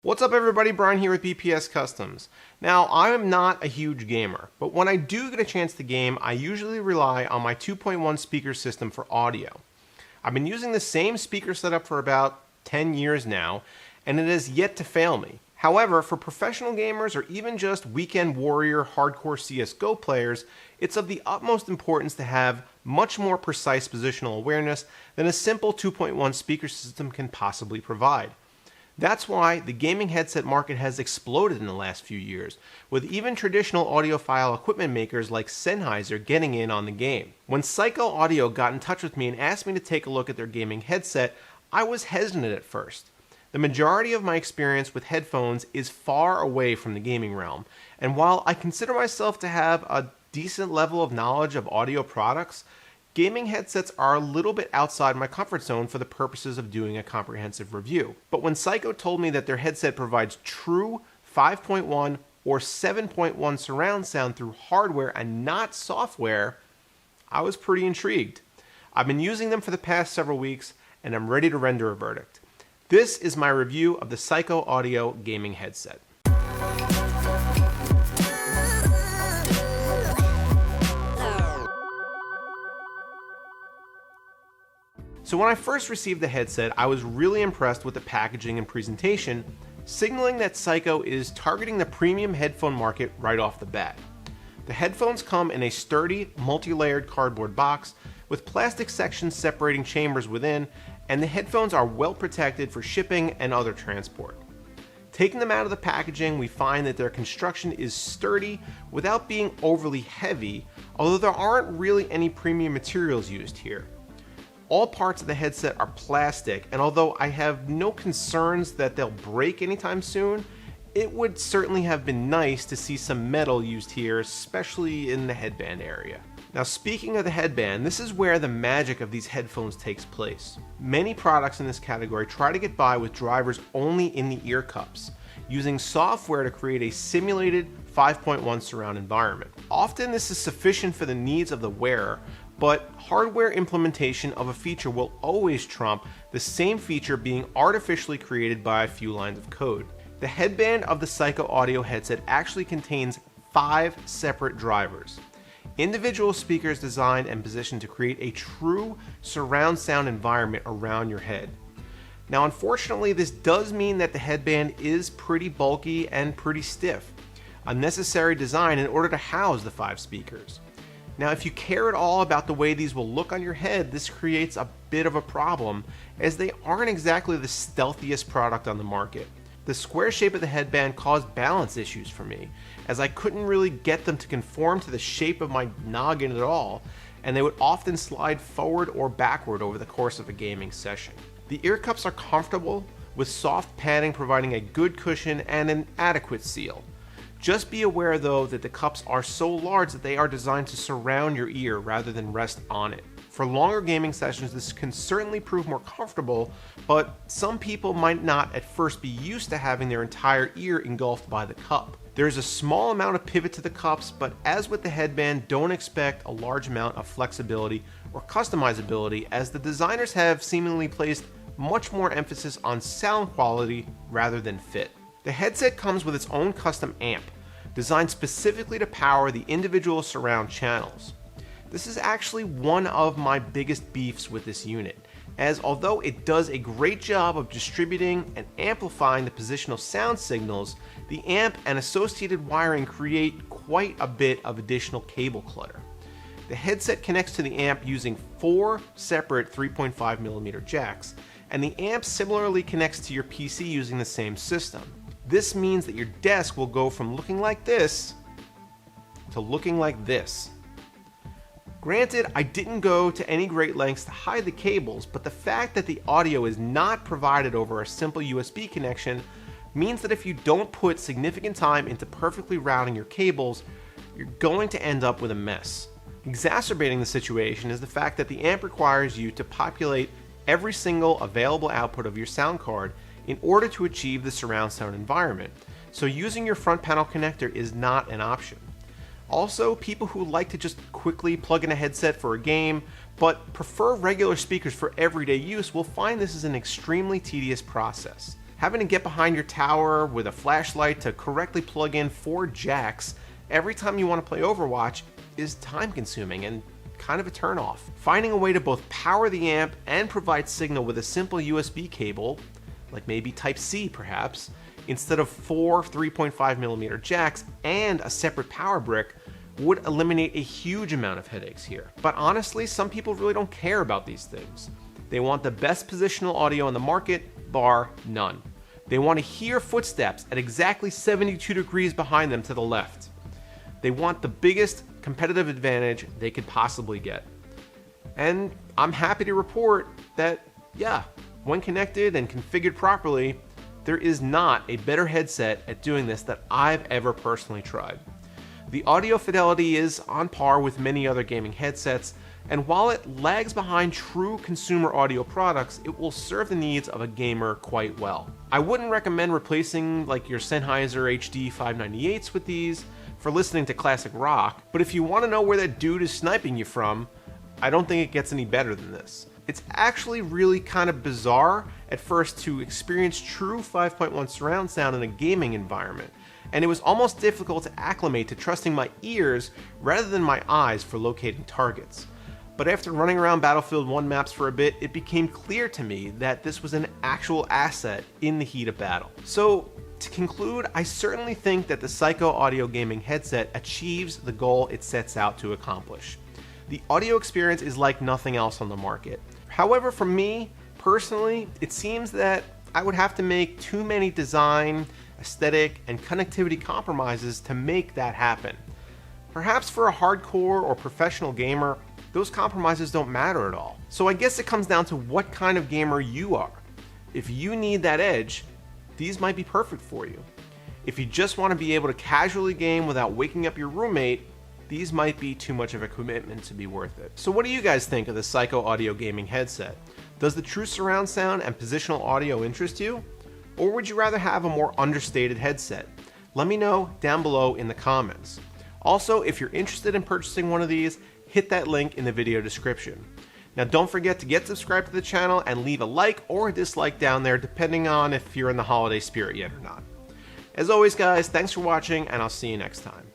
What's up everybody, Brian here with BPS Customs. Now, I am not a huge gamer, but when I do get a chance to game, I usually rely on my 2.1 speaker system for audio. I've been using the same speaker setup for about 10 years now, and it has yet to fail me. However, for professional gamers or even just weekend warrior hardcore CSGO players, it's of the utmost importance to have much more precise positional awareness than a simple 2.1 speaker system can possibly provide. That's why the gaming headset market has exploded in the last few years, with even traditional audiophile equipment makers like Sennheiser getting in on the game. When Psyko Audio got in touch with me and asked me to take a look at their gaming headset, I was hesitant at first. The majority of my experience with headphones is far away from the gaming realm, and while I consider myself to have a decent level of knowledge of audio products, gaming headsets are a little bit outside my comfort zone for the purposes of doing a comprehensive review. But when Psyko told me that their headset provides true 5.1 or 7.1 surround sound through hardware and not software, I was pretty intrigued. I've been using them for the past several weeks, and I'm ready to render a verdict. This is my review of the Psyko Audio gaming headset. So when I first received the headset, I was really impressed with the packaging and presentation, signaling that Psyko is targeting the premium headphone market right off the bat. The headphones come in a sturdy, multi-layered cardboard box with plastic sections separating chambers within, and the headphones are well protected for shipping and other transport. Taking them out of the packaging, we find that their construction is sturdy without being overly heavy, although there aren't really any premium materials used here. All parts of the headset are plastic, and although I have no concerns that they'll break anytime soon, it would certainly have been nice to see some metal used here, especially in the headband area. Now, speaking of the headband, this is where the magic of these headphones takes place. Many products in this category try to get by with drivers only in the ear cups, using software to create a simulated 5.1 surround environment. Often this is sufficient for the needs of the wearer, but hardware implementation of a feature will always trump the same feature being artificially created by a few lines of code. The headband of the Psyko Audio headset actually contains 5 separate drivers. Individual speakers designed and positioned to create a true surround sound environment around your head. Now, unfortunately, this does mean that the headband is pretty bulky and pretty stiff, a necessary design in order to house the 5 speakers. Now, if you care at all about the way these will look on your head, this creates a bit of a problem, as they aren't exactly the stealthiest product on the market. The square shape of the headband caused balance issues for me, as I couldn't really get them to conform to the shape of my noggin at all, and they would often slide forward or backward over the course of a gaming session. The ear cups are comfortable, with soft padding providing a good cushion and an adequate seal. Just be aware though that the cups are so large that they are designed to surround your ear rather than rest on it. For longer gaming sessions, this can certainly prove more comfortable, but some people might not at first be used to having their entire ear engulfed by the cup. There is a small amount of pivot to the cups, but as with the headband, don't expect a large amount of flexibility or customizability, as the designers have seemingly placed much more emphasis on sound quality rather than fit. The headset comes with its own custom amp, designed specifically to power the individual surround channels. This is actually one of my biggest beefs with this unit, as although it does a great job of distributing and amplifying the positional sound signals, the amp and associated wiring create quite a bit of additional cable clutter. The headset connects to the amp using 4 separate 3.5mm jacks, and the amp similarly connects to your PC using the same system. This means that your desk will go from looking like this to looking like this. Granted, I didn't go to any great lengths to hide the cables, but the fact that the audio is not provided over a simple USB connection means that if you don't put significant time into perfectly routing your cables, you're going to end up with a mess. Exacerbating the situation is the fact that the amp requires you to populate every single available output of your sound card in order to achieve the surround sound environment, so using your front panel connector is not an option. Also, people who like to just quickly plug in a headset for a game, but prefer regular speakers for everyday use will find this is an extremely tedious process. Having to get behind your tower with a flashlight to correctly plug in 4 jacks every time you want to play Overwatch is time consuming and kind of a turnoff. Finding a way to both power the amp and provide signal with a simple USB cable, like maybe Type-C perhaps, instead of 4 3.5mm jacks and a separate power brick would eliminate a huge amount of headaches here. But honestly, some people really don't care about these things. They want the best positional audio on the market, bar none. They want to hear footsteps at exactly 72 degrees behind them to the left. They want the biggest competitive advantage they could possibly get. And I'm happy to report that, yeah, when connected and configured properly, there is not a better headset at doing this that I've ever personally tried. The audio fidelity is on par with many other gaming headsets, and while it lags behind true consumer audio products, it will serve the needs of a gamer quite well. I wouldn't recommend replacing like your Sennheiser HD 598s with these for listening to classic rock, but if you want to know where that dude is sniping you from, I don't think it gets any better than this. It's actually really kind of bizarre at first to experience true 5.1 surround sound in a gaming environment, and it was almost difficult to acclimate to trusting my ears rather than my eyes for locating targets. But after running around Battlefield 1 maps for a bit, it became clear to me that this was an actual asset in the heat of battle. So, to conclude, I certainly think that the Psyko audio gaming headset achieves the goal it sets out to accomplish. The audio experience is like nothing else on the market. However, for me, personally, it seems that I would have to make too many design, aesthetic, and connectivity compromises to make that happen. Perhaps for a hardcore or professional gamer, those compromises don't matter at all. So I guess it comes down to what kind of gamer you are. If you need that edge, these might be perfect for you. If you just want to be able to casually game without waking up your roommate, these might be too much of a commitment to be worth it. So what do you guys think of the Psyko audio gaming headset? Does the true surround sound and positional audio interest you? Or would you rather have a more understated headset? Let me know down below in the comments. Also, if you're interested in purchasing one of these, hit that link in the video description. Now don't forget to get subscribed to the channel and leave a like or a dislike down there depending on if you're in the holiday spirit yet or not. As always guys, thanks for watching and I'll see you next time.